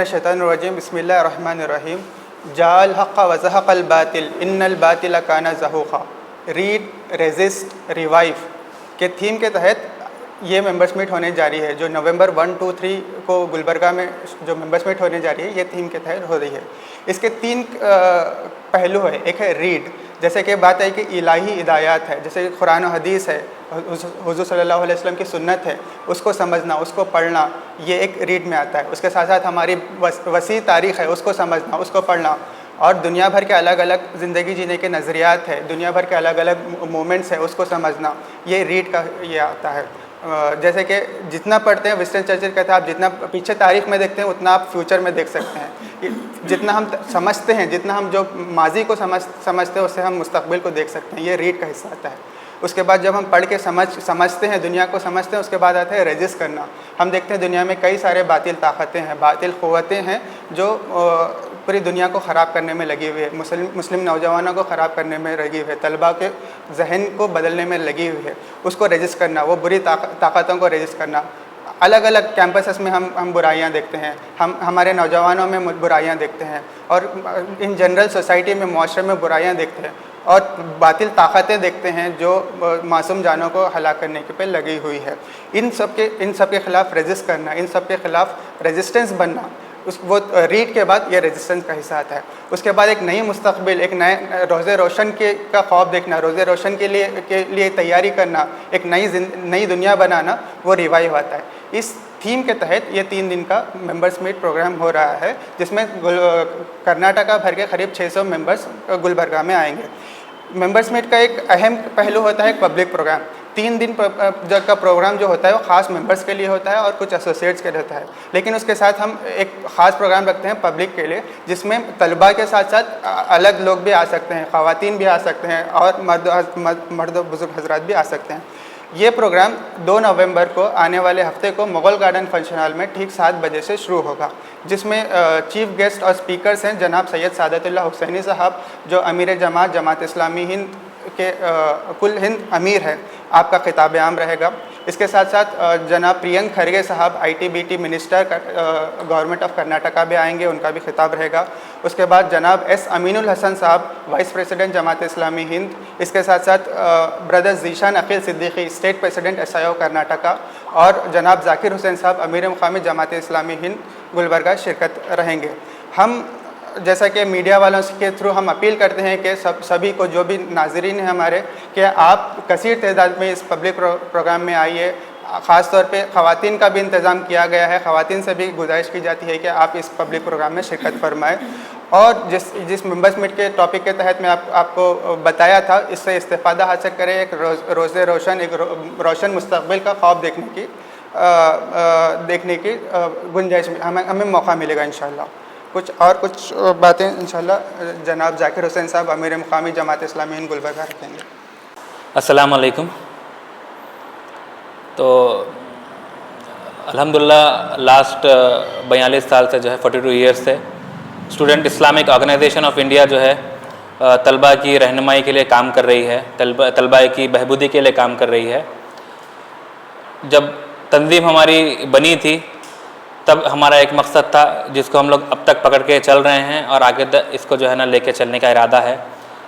शैतानुर्रजीम बिस्मिल्लाहिर्रहमानिर्रहीम जाल हक़ व ज़हक़ल बातिल इन्नल बातिल काना ज़हूक़ा। रीड, रेजिस्ट, रिवाइव के थीम के तहत ये मेंबर्स मीट होने जा रही है, जो नवंबर 1, 2, 3 को गुलबर्गा में जो मेंबर्स मीट होने जा रही है, ये थीम के तहत हो रही है। इसके तीन पहलू है। एक है रीड, जैसे कि बात है कि इलाही हिदायत है, जैसे कुरान और हदीस है, हुज़ूर सल्लल्लाहु अलैहि वसल्लम की सुन्नत है, उसको समझना, उसको पढ़ना, ये एक रीड में आता है। उसके साथ साथ हमारी वसी तारीख़ है, उसको समझना, उसको पढ़ना, और दुनिया भर के अलग अलग ज़िंदगी जीने के नज़रियात है, दुनिया भर के अलग अलग मोमेंट्स है, उसको समझना, ये रीड का ये आता है। जैसे कि जितना पढ़ते हैं, विंस्टन चर्चिल कहता है आप जितना पीछे तारीख़ में देखते हैं उतना आप फ्यूचर में देख सकते हैं। जितना हम समझते हैं, जितना हम जो माजी को समझते हैं, उससे हम मुस्तक़बिल को देख सकते हैं। ये रीड का हिस्सा आता है। उसके बाद जब हम पढ़ के समझते हैं, दुनिया को समझते हैं, उसके बाद आता है रेजिस्ट करना। हम देखते हैं दुनिया में कई सारे बातिल ताकतें हैं, बातिल क़ुव्वतें हैं जो पूरी दुनिया को ख़राब करने में लगी हुई है, मुस्लिम नौजवानों को ख़राब करने में लगी हुई है, तलबा के जहन को बदलने में लगी हुई है। उसको रेजिस्ट करना, वो बुरी ताकतों को रेजिस्ट करना। अलग अलग कैंपसेस में हम बुराइयां देखते हैं, हम हमारे नौजवानों में बुराइयां देखते हैं, और इन जनरल सोसाइटी में, मुआशरे में बुराइयां देखते हैं, और बातिल ताकतें देखते हैं जो मासूम जानों को हलाक करने के पे लगी हुई है। इन सब के ख़िलाफ़ रेजिस्ट करना, इन सब के ख़िलाफ़ रेजिस्टेंस बनना, वो रीड के बाद ये रेजिस्टेंस का हिस्सा आता है। उसके बाद एक नई मुस्तक़बिल, एक नए रोज़े रोशन का ख्वाब देखना, रोज़े रोशन के लिए तैयारी करना, एक नई दुनिया बनाना, वो रिवाइव आता है। इस थीम के तहत ये 3 दिन का मेंबर्स मीट प्रोग्राम हो रहा है, जिसमें कर्नाटका भर के करीब 600 मेंबर्स गुलबर्गा में आएंगे। मेंबर्स मीट का एक अहम पहलू होता है पब्लिक प्रोग्राम। 3 दिन का प्रोग्राम जो होता है वो ख़ास मेंबर्स के लिए होता है और कुछ एसोसिएट्स के लिए होता है, लेकिन उसके साथ हम एक ख़ास प्रोग्राम रखते हैं पब्लिक के लिए, जिसमें तलबा के साथ साथ अलग लोग भी आ सकते हैं, ख़वातीन भी आ सकते हैं, और मर्द बुज़ुर्ग हज़रात भी आ सकते हैं। ये प्रोग्राम 2 नवंबर को आने वाले हफ्ते को मुग़ल गार्डन फंक्शन हॉल में ठीक 7 बजे से शुरू होगा, जिसमें चीफ़ गेस्ट और स्पीकर्स हैं जनाब सैयद सादतुल्लाह हुसैनी साहब, जो अमीर जमात इस्लामी हिंद के कुल हिंद अमीर है। आपका खिताब आम रहेगा। इसके साथ साथ जनाब प्रियंक खरगे साहब ITBT minister government of Karnataka भी आएंगे, उनका भी खिताब रहेगा। उसके बाद जनाब S Aminul Hasan Sahab vice president Jamaat Islami Hind, इसके साथ साथ brother Zeeshan Aqeel Siddiqui state president SIO Karnataka, और जनाब ज़ाकिर हुसैन साहब अमीर मुक़ामी जमात इस्लामी हिंद गुलबर्गा शिरकत रहेंगे। हम जैसा कि मीडिया वालों के थ्रू हम अपील करते हैं कि सभी को, जो भी नाज़रीन हैं हमारे, कि आप कसीर तादाद में इस पब्लिक प्रोग्राम में आइए। ख़ास तौर पे ख़वातीन का भी इंतज़ाम किया गया है। ख़वातीन से भी गुजारिश की जाती है कि आप इस पब्लिक प्रोग्राम में शिरकत फरमाएँ, और जिस मेंबर्स मीट के टॉपिक के तहत मैं आपको बताया था, इससे इस्तेफ़ादा हासिल करें। एक रोज़े रोशन, एक रोशन मुस्तक़बिल का ख्वाब देखने की गुंजाइश हमें मौका मिलेगा इंशाअल्लाह। कुछ बातें इंशाअल्लाह जनाब ज़ाकिर हुसैन साहब अमीर मुक़ामी जमात इस्लामी हिंद गुलबर्गा रखेंगे। अस्सलाम वालेकुम। तो अल्हम्दुलिल्लाह लास्ट 42 साल से जो है 42 ईयर्स से student Islamic organisation of India जो है तलबा की रहनुमाई के लिए काम कर रही है, तलबा की बहबूदी के लिए काम कर रही है। जब तंजीम हमारी बनी थी तब हमारा एक मकसद था जिसको हम लोग अब तक पकड़ के चल रहे हैं, और आगे इसको जो है ना लेके चलने का इरादा है।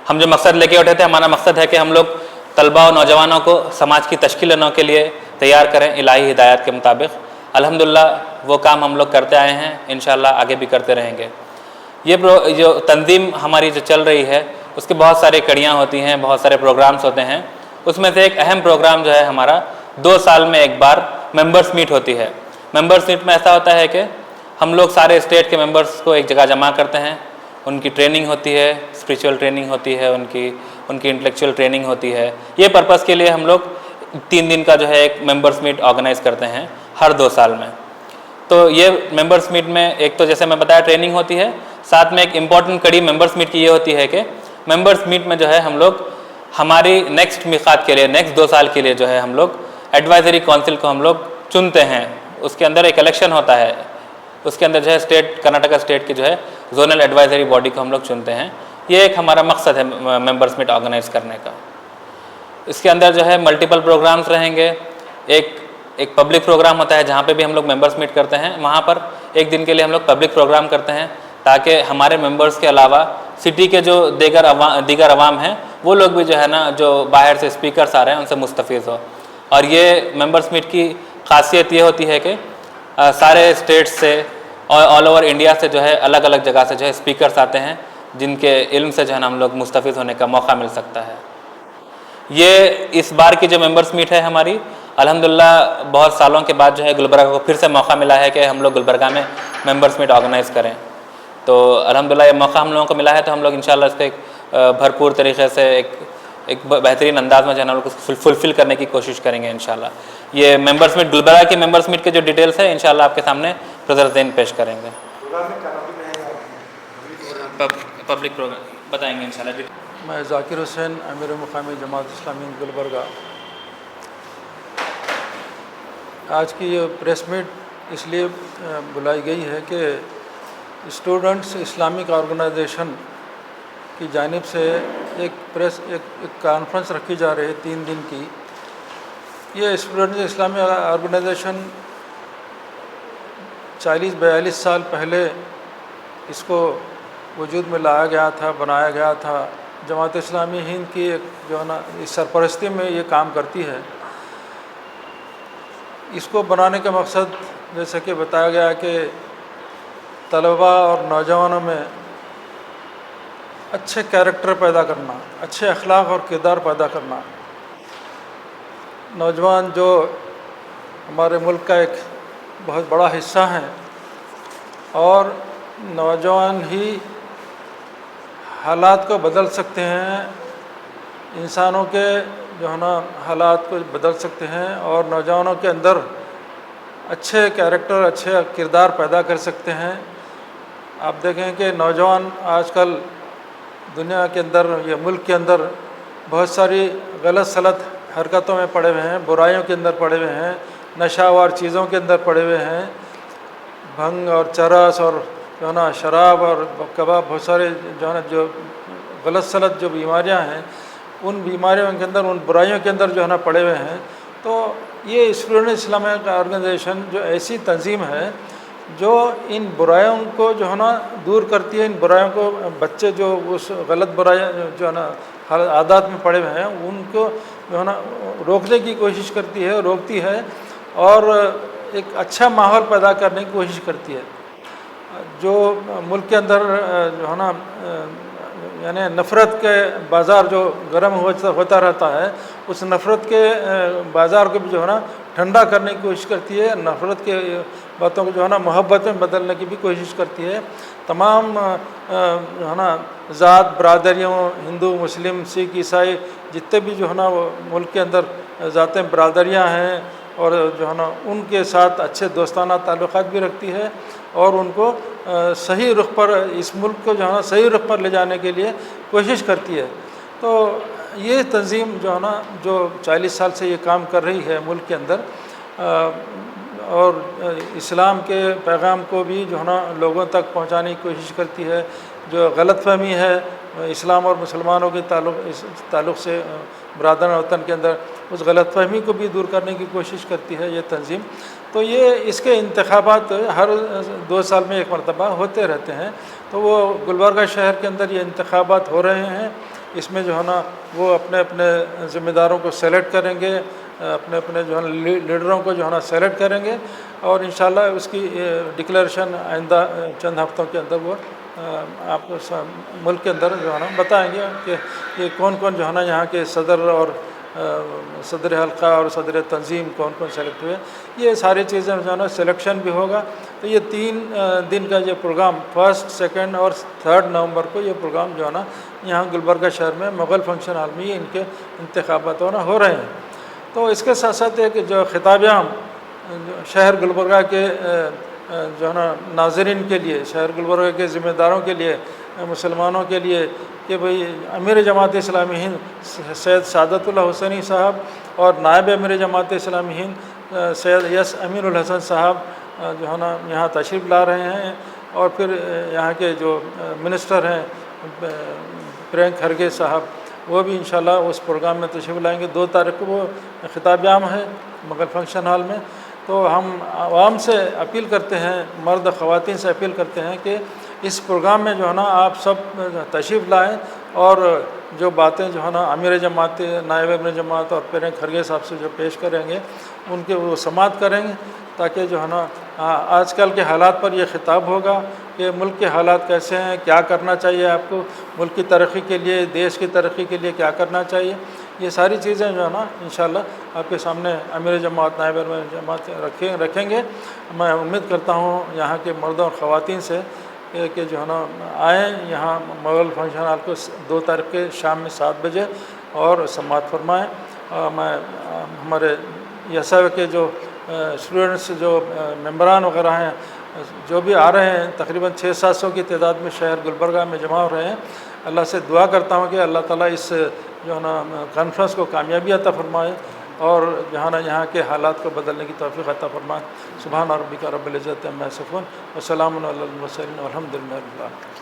हम जो मकसद लेके उठे थे, हमारा मकसद है कि हम लोग तलबा और नौजवानों को समाज की तश्कील के लिए तैयार करें इलाही हिदायत के मुताबिक। अल्हम्दुलिल्लाह वो काम हम लोग करते आए हैं, इंशाअल्लाह आगे भी करते रहेंगे। ये जो तंजीम हमारी जो चल रही है उसकी बहुत सारी कड़ियाँ होती हैं, बहुत सारे प्रोग्राम्स होते हैं। उसमें से एक अहम प्रोग्राम जो है हमारा 2 साल में एक बार मेंबर्स मीट होती है। मेंबर्स मीट में ऐसा होता है कि हम लोग सारे स्टेट के मेंबर्स को एक जगह जमा करते हैं, उनकी ट्रेनिंग होती है, स्पिरिचुअल ट्रेनिंग होती है, उनकी इंटेलेक्चुअल ट्रेनिंग होती है। ये पर्पज़ के लिए हम लोग 3 दिन का जो है एक मेंबर्स मीट ऑर्गेनाइज़ करते हैं हर 2 साल में। तो ये मेंबर्स मीट में एक तो जैसे मैं बताया ट्रेनिंग होती है, साथ में एक इम्पॉर्टेंट कड़ी मेंबर्स मीट की ये होती है कि मेंबर्स मीट में जो है हम लोग हमारी नेक्स्ट मिक़ात के लिए, नेक्स्ट 2 साल के लिए जो है हम लोग एडवाइज़री काउंसिल को हम लोग चुनते हैं। उसके अंदर एक इलेक्शन होता है, उसके अंदर जो है कर्नाटका स्टेट की जो है जोनल एडवाइज़री बॉडी को हम लोग चुनते हैं। ये एक हमारा मकसद है मेंबर्स मीट ऑर्गेनाइज़ करने का। इसके अंदर जो है मल्टीपल प्रोग्राम्स रहेंगे। एक पब्लिक प्रोग्राम होता है जहाँ पे भी हम लोग मेंबर्स मीट करते हैं, वहाँ पर ایک دن کے لیے ہم لوگ پبلک پروگرام کرتے ہیں تاکہ ہمارے ممبرس کے علاوہ سٹی کے جو دیگر عوام ہیں وہ لوگ بھی جو ہے نا جو باہر سے اسپیکرس آ رہے ہیں ان سے مستفید ہو. اور یہ ممبرس میٹ کی خاصیت یہ ہوتی ہے کہ سارے اسٹیٹس سے اور آل اوور انڈیا سے جو ہے الگ الگ جگہ سے جو ہے اسپیکرس آتے ہیں جن کے علم سے جو ہے نا ہم لوگ مستفید ہونے کا موقع مل سکتا ہے. یہ اس بار کی جو ممبرس میٹ ہے ہماری الحمدللہ بہت سالوں کے بعد جو ہے گلبرگہ کو پھر سے موقع ملا ہے کہ ہم لوگ گلبرگہ میں ممبرس میٹ آرگنائز کریں. تو الحمدللہ یہ موقع ہم لوگوں کو ملا ہے تو ہم لوگ انشاءاللہ اس کو بھرپور طریقے سے ایک بہترین انداز میں جو ہے نا ہم لوگ کو فلفل کرنے کی کوشش کریں گے انشاءاللہ. یہ ممبرس میٹ گلبرگہ کے ممبرس میٹ کے جو ڈیٹیلس ہے انشاءاللہ آپ کے سامنے صدر ذہن پیش کریں گے. پبلک پروگرام بتائیں گے انشاءاللہ. میں ذاکر حسین امیر مقامی جماعت اسلامی گلبرگہ. آج کی یہ پریس میٹ اس لیے بلائی گئی ہے کہ اسٹوڈنٹس اسلامک آرگنائزیشن کی جانب سے ایک کانفرنس رکھی جا رہی ہے 3 دن کی. یہ اسٹوڈنٹس اسلامی آرگنائزیشن 40-42 سال پہلے اس کو وجود میں لایا گیا تھا، بنایا گیا تھا. جماعت اسلامی ہند کی ایک جو ہے نا اس سرپرستی میں یہ کام کرتی ہے. اس کو بنانے کا مقصد جیسا کہ بتایا گیا کہ طلباء اور نوجوانوں میں اچھے کیریکٹر پیدا کرنا، اچھے اخلاق اور کردار پیدا کرنا. نوجوان جو ہمارے ملک کا ایک بہت بڑا حصہ ہیں اور نوجوان ہی حالات کو بدل سکتے ہیں، انسانوں کے جو ہے نا حالات کو بدل سکتے ہیں اور نوجوانوں کے اندر اچھے کیریکٹر، اچھے کردار پیدا کر سکتے ہیں. آپ دیکھیں کہ نوجوان آج کل دنیا کے اندر یا ملک کے اندر بہت ساری غلط سلط حرکتوں میں پڑے ہوئے ہیں، برائیوں کے اندر پڑے ہوئے ہیں، نشہ آور چیزوں کے اندر پڑے ہوئے ہیں. بھنگ اور چرس اور جو ہے نا شراب اور کباب، بہت سارے جو ہے نا جو غلط سلط جو بیماریاں ہیں ان بیماریوں کے اندر، ان برائیوں کے اندر جو ہے نا پڑے ہوئے ہیں. تو یہ اسٹوڈنٹ اسلامک آرگنائزیشن جو ایسی تنظیم ہے جو ان برائیوں کو جو ہے نا دور کرتی ہے. ان برائیوں کو بچے جو اس غلط برائیاں جو ہے نا عادات میں پڑے ہوئے ہیں ان کو جو ہے نا روکنے کی کوشش کرتی ہے، روکتی ہے اور ایک اچھا ماحول پیدا کرنے کی کوشش کرتی ہے. جو ملک کے اندر جو ہے نا یعنی نفرت کے بازار جو گرم ہوتا رہتا ہے، اس نفرت کے بازار کو بھی جو ہے نا ٹھنڈا کرنے کی کوشش کرتی ہے. نفرت کے باتوں کو جو ہے نا محبت میں بدلنے کی بھی کوشش کرتی ہے. تمام جو ہے نا ذات برادریوں، ہندو، مسلم، سکھ، عیسائی، جتنے بھی جو ہے نا وہ ملک کے اندر ذاتیں برادریاں ہیں اور جو ہے نا ان کے ساتھ اچھے دوستانہ تعلقات بھی رکھتی ہے اور ان کو صحیح رخ پر، اس ملک کو جو ہے نا صحیح رخ پر لے جانے کے لیے کوشش کرتی ہے. تو یہ تنظیم جو ہے نا جو 40 سال سے یہ کام کر رہی ہے ملک کے اندر اور اسلام کے پیغام کو بھی جو ہے نا لوگوں تک پہنچانے کی کوشش کرتی ہے. جو غلط فہمی ہے اسلام اور مسلمانوں کے تعلق سے برادران وطن کے اندر، اس غلط فہمی کو بھی دور کرنے کی کوشش کرتی ہے یہ تنظیم. تو یہ اس کے انتخابات ہر 2 سال میں 1 مرتبہ ہوتے رہتے ہیں. تو وہ گلبرگہ شہر کے اندر یہ انتخابات ہو رہے ہیں. اس میں جو ہے نا وہ اپنے اپنے ذمہ داروں کو سلیکٹ کریں گے، اپنے اپنے جو ہے نا لیڈروں کو جو ہے نا سلیکٹ کریں گے اور انشاءاللہ اس کی ڈکلیریشن آئندہ چند ہفتوں کے اندر وہ آپ کو ملک کے اندر جو ہے نا بتائیں گے کہ یہ کون کون جو ہے نا یہاں کے صدر اور صدر حلقہ اور صدر تنظیم کون کون سلیکٹ ہوئے. یہ ساری چیزیں جو ہے نا سلیکشن بھی ہوگا. تو یہ 3 دن کا یہ پروگرام 1، 2 اور 3 نومبر کو یہ پروگرام جو ہے نا یہاں گلبرگہ شہر میں مغل فنکشن ہال میں ان کے انتخابات ہو رہے ہیں. تو اس کے ساتھ ساتھ ایک جو خطاب عام شہر گلبرگہ کے جو ہے نا ناظرین کے لیے، شہر گلبرگہ کے ذمہ داروں کے لیے، مسلمانوں کے لیے کہ بھئی امیر جماعت اسلامی ہند سید سعادت اللہ حسینی صاحب اور نائب امیر جماعت اسلامی ہند سید یس امین الحسن صاحب جو ہے نا یہاں تشریف لا رہے ہیں اور پھر یہاں کے جو منسٹر ہیں پرینک کھرگے صاحب وہ بھی انشاءاللہ اس پروگرام میں تشریف لائیں گے. 2 تاریخ کو وہ خطاب عام ہے مغل فنکشن ہال میں. تو ہم عوام سے اپیل کرتے ہیں، مرد خواتین سے اپیل کرتے ہیں کہ اس پروگرام میں جو ہے نا آپ سب تشریف لائیں اور جو باتیں جو ہے نا امیر جماعت، نائب امیر جماعت اور پیرنگ خرگے صاحب سے جو پیش کریں گے ان کے وہ سماعت کریں گے، تاکہ جو ہے نا آج کل کے حالات پر یہ خطاب ہوگا کہ ملک کے حالات کیسے ہیں، کیا کرنا چاہیے آپ کو ملک کی ترقی کے لیے، دیش کی ترقی کے لیے کیا کرنا چاہیے. یہ ساری چیزیں جو ہے نا انشاءاللہ آپ کے سامنے امیر جماعت، نائب امیر جماعت رکھیں گے. میں امید کرتا ہوں یہاں کے مردوں اور خواتین سے کہ جو ہے نا آئیں یہاں مغل فنکشن ہال کو 2 تاریخ کے شام میں 7 بجے اور سماعت فرمائیں. میں ہمارے یساو کے جو اسٹوڈنٹس جو ممبران وغیرہ ہیں جو بھی آ رہے ہیں، تقریباً 600-700 کی تعداد میں شہر گلبرگہ میں جمع ہو رہے ہیں. اللہ سے دعا کرتا ہوں کہ اللہ تعالیٰ اس جو ہے نا کانفرنس کو کامیابی عطا فرمائے اور جو ہے نا یہاں کے حالات کو بدلنے کی توفیق عطا فرمائے. سبحان ربک رب العزت عما یصفون وسلام علی المرسلین والحمد للہ رب العالمین.